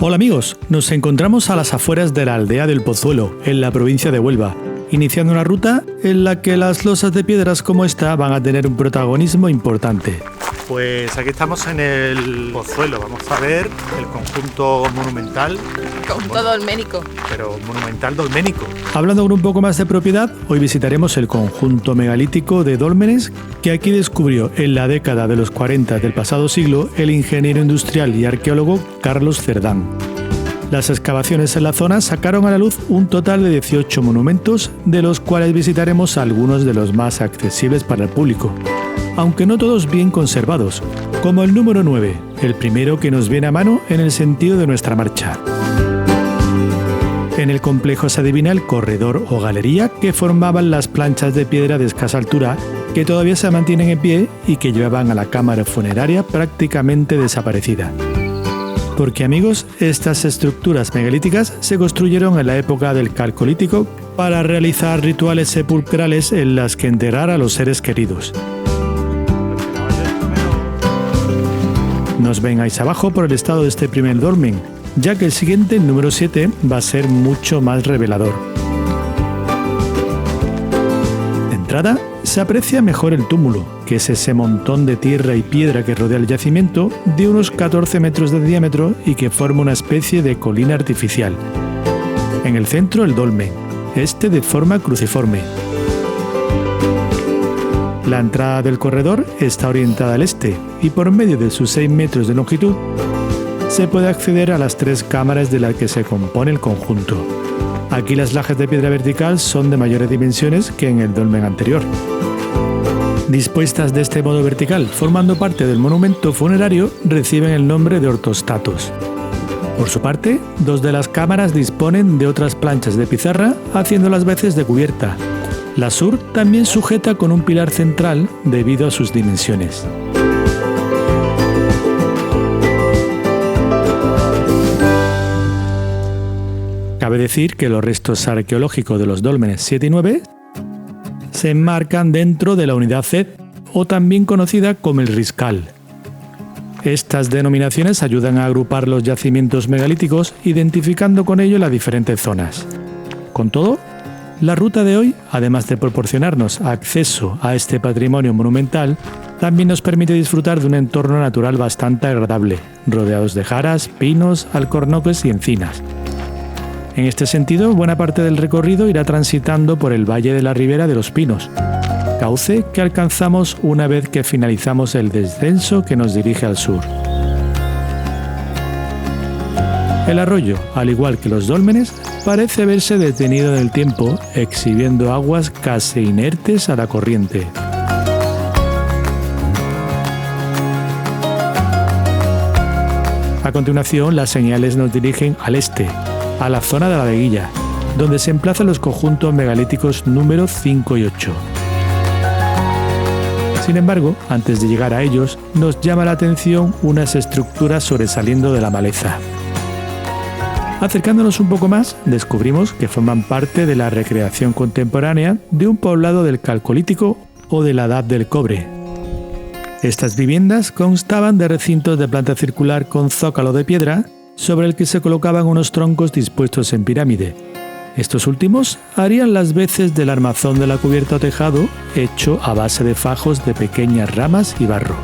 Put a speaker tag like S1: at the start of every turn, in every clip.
S1: Hola amigos, nos encontramos a las afueras de la aldea del Pozuelo, en la provincia de Huelva, iniciando una ruta en la que las losas de piedras como esta van a tener un protagonismo importante. Pues aquí estamos en el Pozuelo, vamos a ver el conjunto monumental.
S2: Conjunto dolménico.
S1: Pero monumental dolménico. Hablando con un poco más de propiedad, hoy visitaremos el conjunto megalítico de dólmenes que aquí descubrió en la década de los 40 del pasado siglo el ingeniero industrial y arqueólogo Carlos Cerdán. Las excavaciones en la zona sacaron a la luz un total de 18 monumentos, de los cuales visitaremos algunos de los más accesibles para el público, aunque no todos bien conservados, como el número 9, el primero que nos viene a mano en el sentido de nuestra marcha. En el complejo se adivina el corredor o galería que formaban las planchas de piedra de escasa altura que todavía se mantienen en pie y que llevaban a la cámara funeraria prácticamente desaparecida. Porque amigos, estas estructuras megalíticas se construyeron en la época del Calcolítico para realizar rituales sepulcrales en las que enterrar a los seres queridos. No os vengáis abajo por el estado de este primer dolmen, ya que el siguiente, el número 7, va a ser mucho más revelador. De entrada, se aprecia mejor el túmulo, que es ese montón de tierra y piedra que rodea el yacimiento, de unos 14 metros de diámetro y que forma una especie de colina artificial. En el centro el dolmen, este de forma cruciforme. La entrada del corredor está orientada al este y por medio de sus 6 metros de longitud se puede acceder a las 3 cámaras de las que se compone el conjunto. Aquí las lajas de piedra vertical son de mayores dimensiones que en el dolmen anterior. Dispuestas de este modo vertical, formando parte del monumento funerario, reciben el nombre de ortostatos. Por su parte, 2 de las cámaras disponen de otras planchas de pizarra, haciendo las veces de cubierta. La sur también sujeta con un pilar central debido a sus dimensiones. Cabe decir que los restos arqueológicos de los dólmenes 7 y 9 se enmarcan dentro de la unidad Z, o también conocida como el Riscal. Estas denominaciones ayudan a agrupar los yacimientos megalíticos, identificando con ello las diferentes zonas. Con todo, la ruta de hoy, además de proporcionarnos acceso a este patrimonio monumental, también nos permite disfrutar de un entorno natural bastante agradable, rodeados de jaras, pinos, alcornoques y encinas. En este sentido, buena parte del recorrido irá transitando por el Valle de la Ribera de los Pinos, cauce que alcanzamos una vez que finalizamos el descenso que nos dirige al sur. El arroyo, al igual que los dólmenes, parece haberse detenido en el tiempo, exhibiendo aguas casi inertes a la corriente. A continuación, las señales nos dirigen al este, a la zona de la Veguilla, donde se emplazan los conjuntos megalíticos número 5 y 8. Sin embargo, antes de llegar a ellos, nos llama la atención unas estructuras sobresaliendo de la maleza. Acercándonos un poco más, descubrimos que forman parte de la recreación contemporánea de un poblado del Calcolítico o de la Edad del Cobre. Estas viviendas constaban de recintos de planta circular con zócalo de piedra, sobre el que se colocaban unos troncos dispuestos en pirámide. Estos últimos harían las veces del armazón de la cubierta o tejado, hecho a base de fajos de pequeñas ramas y barro.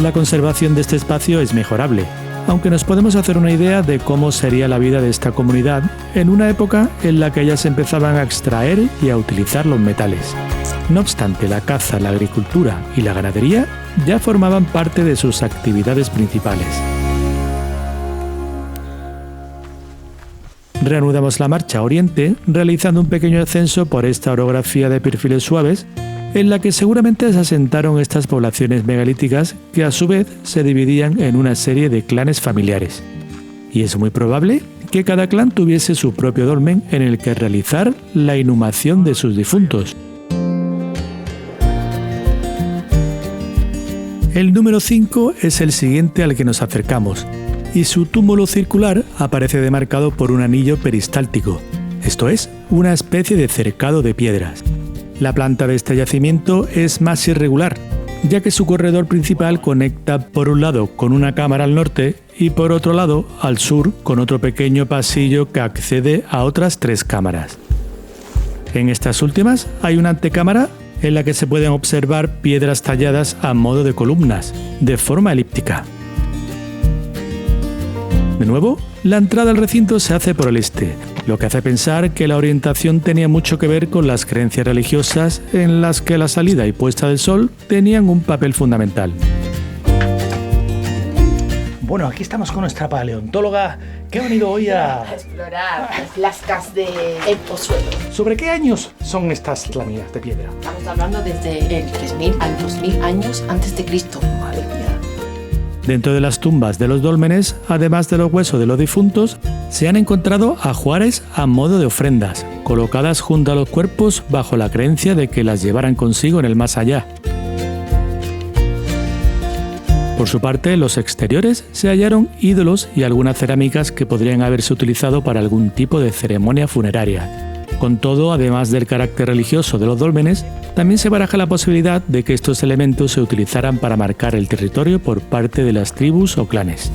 S1: La conservación de este espacio es mejorable, aunque nos podemos hacer una idea de cómo sería la vida de esta comunidad en una época en la que ya se empezaban a extraer y a utilizar los metales. No obstante, la caza, la agricultura y la ganadería ya formaban parte de sus actividades principales. Reanudamos la marcha a oriente, realizando un pequeño ascenso por esta orografía de perfiles suaves, en la que seguramente se asentaron estas poblaciones megalíticas que a su vez se dividían en una serie de clanes familiares. Y es muy probable que cada clan tuviese su propio dolmen en el que realizar la inhumación de sus difuntos. El número 5 es el siguiente al que nos acercamos, y su túmulo circular aparece demarcado por un anillo peristáltico, esto es, una especie de cercado de piedras. La planta de este yacimiento es más irregular, ya que su corredor principal conecta por un lado con una cámara al norte y por otro lado al sur con otro pequeño pasillo que accede a otras 3 cámaras. En estas últimas hay una antecámara en la que se pueden observar piedras talladas a modo de columnas, de forma elíptica. De nuevo, la entrada al recinto se hace por el este, lo que hace pensar que la orientación tenía mucho que ver con las creencias religiosas en las que la salida y puesta del sol tenían un papel fundamental.
S2: Bueno, aquí estamos con nuestra paleontóloga que ha venido hoy a
S3: explorar las lascas del Pozuelo.
S2: ¿Sobre qué años son estas láminas de piedra?
S3: Estamos hablando desde el 3000 al 2000 años antes de Cristo.
S2: Madre mía.
S1: Dentro de las tumbas de los dólmenes, además de los huesos de los difuntos, se han encontrado ajuares a modo de ofrendas, colocadas junto a los cuerpos bajo la creencia de que las llevaran consigo en el más allá. Por su parte, en los exteriores se hallaron ídolos y algunas cerámicas que podrían haberse utilizado para algún tipo de ceremonia funeraria. Con todo, además del carácter religioso de los dólmenes, también se baraja la posibilidad de que estos elementos se utilizaran para marcar el territorio por parte de las tribus o clanes.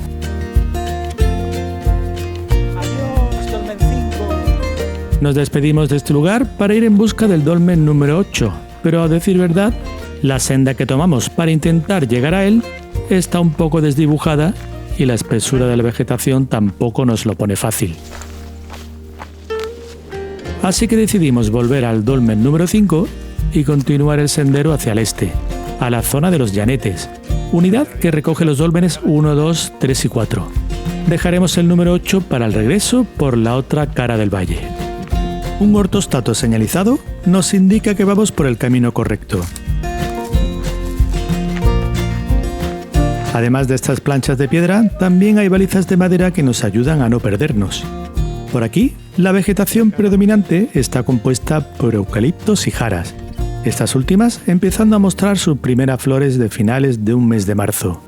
S2: Adiós, Dolmen 5.
S1: Nos despedimos de este lugar para ir en busca del dolmen número 8, pero a decir verdad, la senda que tomamos para intentar llegar a él está un poco desdibujada y la espesura de la vegetación tampoco nos lo pone fácil. Así que decidimos volver al dolmen número 5 y continuar el sendero hacia el este, a la zona de los Llanetes, unidad que recoge los dólmenes 1, 2, 3 y 4. Dejaremos el número 8 para el regreso por la otra cara del valle. Un ortostato señalizado nos indica que vamos por el camino correcto. Además de estas planchas de piedra, también hay balizas de madera que nos ayudan a no perdernos. Por aquí, la vegetación predominante está compuesta por eucaliptos y jaras, estas últimas empezando a mostrar sus primeras flores de finales de un mes de marzo.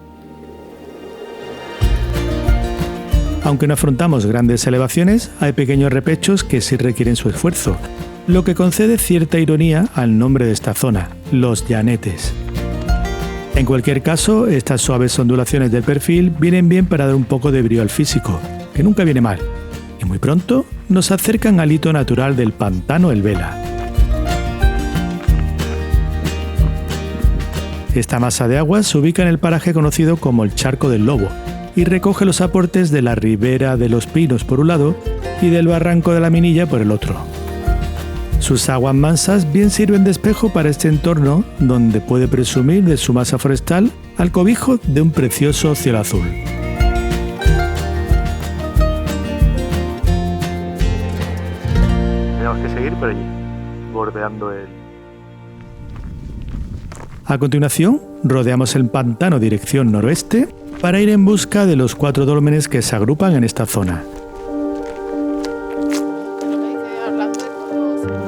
S1: Aunque no afrontamos grandes elevaciones, hay pequeños repechos que sí requieren su esfuerzo, lo que concede cierta ironía al nombre de esta zona, los Llanetes. En cualquier caso, estas suaves ondulaciones del perfil vienen bien para dar un poco de brío al físico, que nunca viene mal. Y muy pronto nos acercan al hito natural del pantano El Vela. Esta masa de agua se ubica en el paraje conocido como el Charco del Lobo y recoge los aportes de la Ribera de los Pinos por un lado y del Barranco de la Minilla por el otro. Sus aguas mansas bien sirven de espejo para este entorno donde puede presumir de su masa forestal al cobijo de un precioso cielo azul.
S2: Tenemos que seguir por allí, bordeando el...
S1: A continuación, rodeamos el pantano dirección noroeste para ir en busca de los 4 dólmenes que se agrupan en esta zona.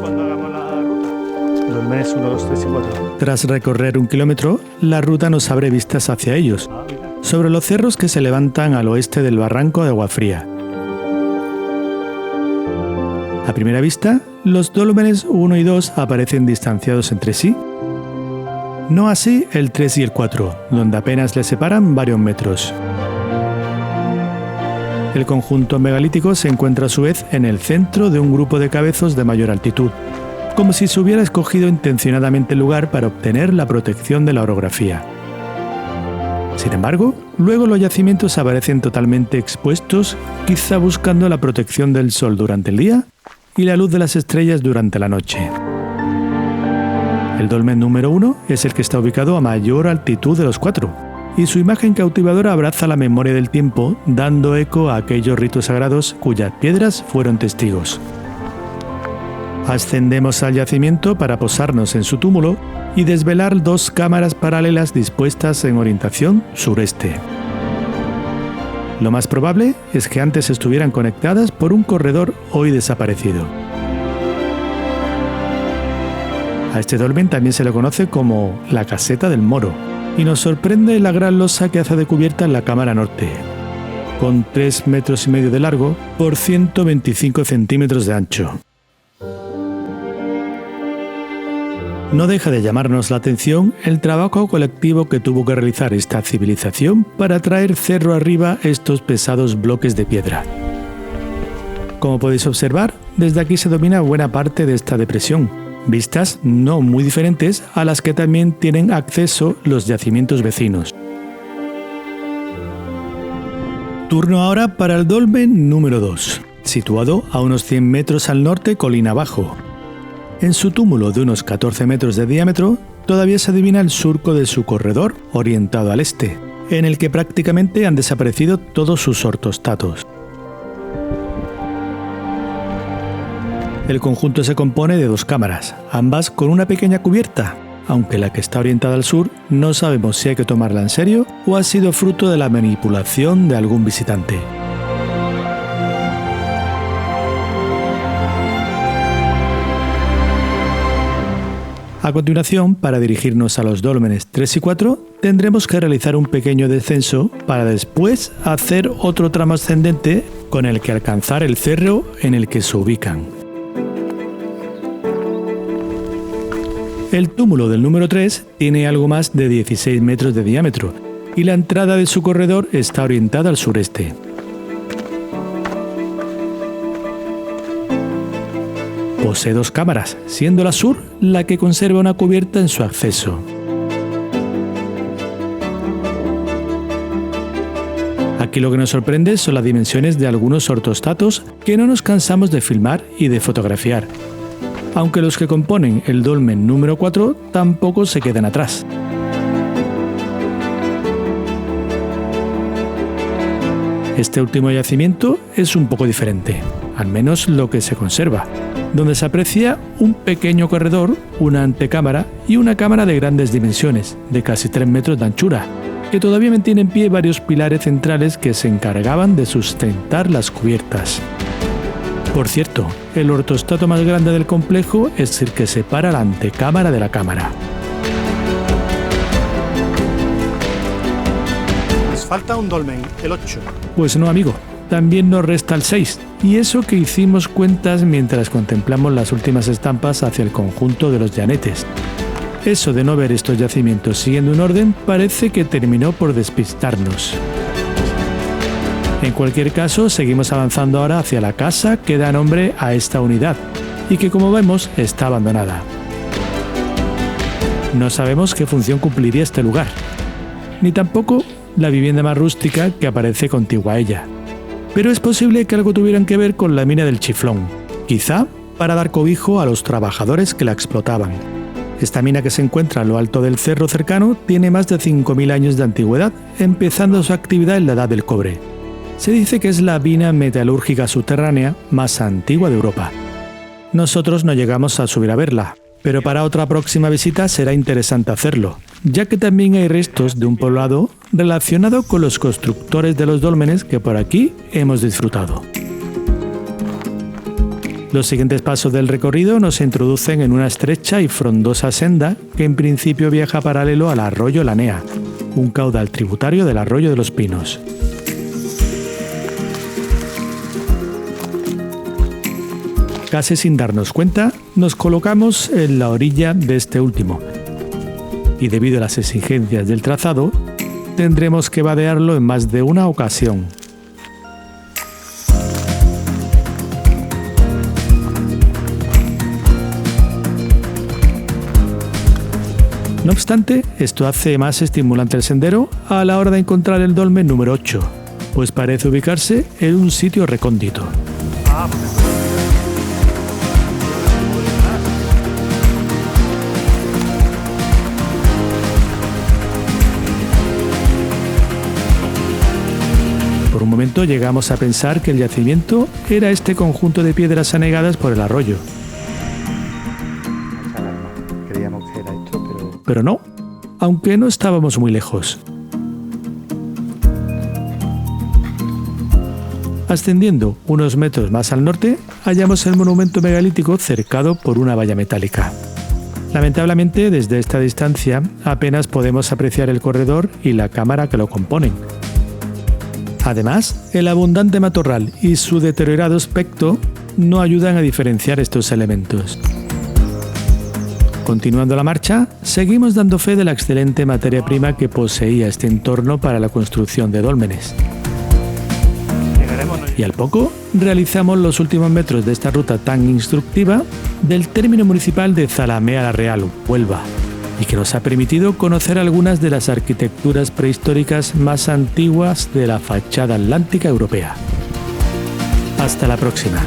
S2: Cuando hagamos la ruta. Dólmenes 1, 2, 3 y 4.
S1: Tras recorrer 1 kilómetro, la ruta nos abre vistas hacia ellos, sobre los cerros que se levantan al oeste del barranco de Aguafría. A primera vista, los dólmenes 1 y 2 aparecen distanciados entre sí. No así el 3 y el 4, donde apenas les separan varios metros. El conjunto megalítico se encuentra a su vez en el centro de un grupo de cabezos de mayor altitud, como si se hubiera escogido intencionadamente el lugar para obtener la protección de la orografía. Sin embargo, luego los yacimientos aparecen totalmente expuestos, quizá buscando la protección del sol durante el día y la luz de las estrellas durante la noche. El dolmen número 1 es el que está ubicado a mayor altitud de los 4, y su imagen cautivadora abraza la memoria del tiempo, dando eco a aquellos ritos sagrados cuyas piedras fueron testigos. Ascendemos al yacimiento para posarnos en su túmulo y desvelar 2 cámaras paralelas dispuestas en orientación sureste. Lo más probable es que antes estuvieran conectadas por un corredor hoy desaparecido. A este dolmen también se le conoce como la Caseta del Moro, y nos sorprende la gran losa que hace de cubierta en la cámara norte, con 3,5 metros de largo por 125 centímetros de ancho. No deja de llamarnos la atención el trabajo colectivo que tuvo que realizar esta civilización para traer cerro arriba estos pesados bloques de piedra. Como podéis observar, desde aquí se domina buena parte de esta depresión, vistas no muy diferentes a las que también tienen acceso los yacimientos vecinos. Turno ahora para el dolmen número 2, situado a unos 100 metros al norte colina abajo. En su túmulo de unos 14 metros de diámetro, todavía se adivina el surco de su corredor orientado al este, en el que prácticamente han desaparecido todos sus ortostatos. El conjunto se compone de 2 cámaras, ambas con una pequeña cubierta, aunque la que está orientada al sur no sabemos si hay que tomarla en serio o ha sido fruto de la manipulación de algún visitante. A continuación, para dirigirnos a los dólmenes 3 y 4, tendremos que realizar un pequeño descenso para después hacer otro tramo ascendente con el que alcanzar el cerro en el que se ubican. El túmulo del número 3 tiene algo más de 16 metros de diámetro y la entrada de su corredor está orientada al sureste. Posee 2 cámaras, siendo la sur la que conserva una cubierta en su acceso. Aquí lo que nos sorprende son las dimensiones de algunos ortostatos que no nos cansamos de filmar y de fotografiar, aunque los que componen el dolmen número 4 tampoco se quedan atrás. Este último yacimiento es un poco diferente, al menos lo que se conserva, donde se aprecia un pequeño corredor, una antecámara y una cámara de grandes dimensiones, de casi 3 metros de anchura, que todavía mantiene en pie varios pilares centrales que se encargaban de sustentar las cubiertas. Por cierto, el ortostato más grande del complejo es el que separa la antecámara de la cámara.
S2: Nos falta un dolmen, el 8.
S1: Pues no, amigo. También nos resta el 6, y eso que hicimos cuentas mientras contemplamos las últimas estampas hacia el conjunto de los llanetes. Eso de no ver estos yacimientos siguiendo un orden parece que terminó por despistarnos. En cualquier caso, seguimos avanzando ahora hacia la casa que da nombre a esta unidad, y que como vemos está abandonada. No sabemos qué función cumpliría este lugar, ni tampoco la vivienda más rústica que aparece contigua a ella. Pero es posible que algo tuvieran que ver con la mina del Chiflón, quizá para dar cobijo a los trabajadores que la explotaban. Esta mina, que se encuentra a lo alto del cerro cercano, tiene más de 5.000 años de antigüedad, empezando su actividad en la Edad del Cobre. Se dice que es la mina metalúrgica subterránea más antigua de Europa. Nosotros no llegamos a subir a verla, pero para otra próxima visita será interesante hacerlo, ya que también hay restos de un poblado relacionado con los constructores de los dólmenes que por aquí hemos disfrutado. Los siguientes pasos del recorrido nos introducen en una estrecha y frondosa senda que en principio viaja paralelo al arroyo Lanea, un caudal tributario del arroyo de los Pinos. Casi sin darnos cuenta, nos colocamos en la orilla de este último, y debido a las exigencias del trazado, tendremos que vadearlo en más de una ocasión. No obstante, esto hace más estimulante el sendero a la hora de encontrar el dolmen número 8, pues parece ubicarse en un sitio recóndito. Por un momento llegamos a pensar que el yacimiento era este conjunto de piedras anegadas por el arroyo.
S2: Creíamos que era esto,
S1: Pero no, aunque no estábamos muy lejos. Ascendiendo unos metros más al norte, hallamos el monumento megalítico cercado por una valla metálica. Lamentablemente, desde esta distancia apenas podemos apreciar el corredor y la cámara que lo componen. Además, el abundante matorral y su deteriorado aspecto no ayudan a diferenciar estos elementos. Continuando la marcha, seguimos dando fe de la excelente materia prima que poseía este entorno para la construcción de dólmenes. Y al poco, realizamos los últimos metros de esta ruta tan instructiva del término municipal de Zalamea la Real, Huelva, y que nos ha permitido conocer algunas de las arquitecturas prehistóricas más antiguas de la fachada atlántica europea. Hasta la próxima.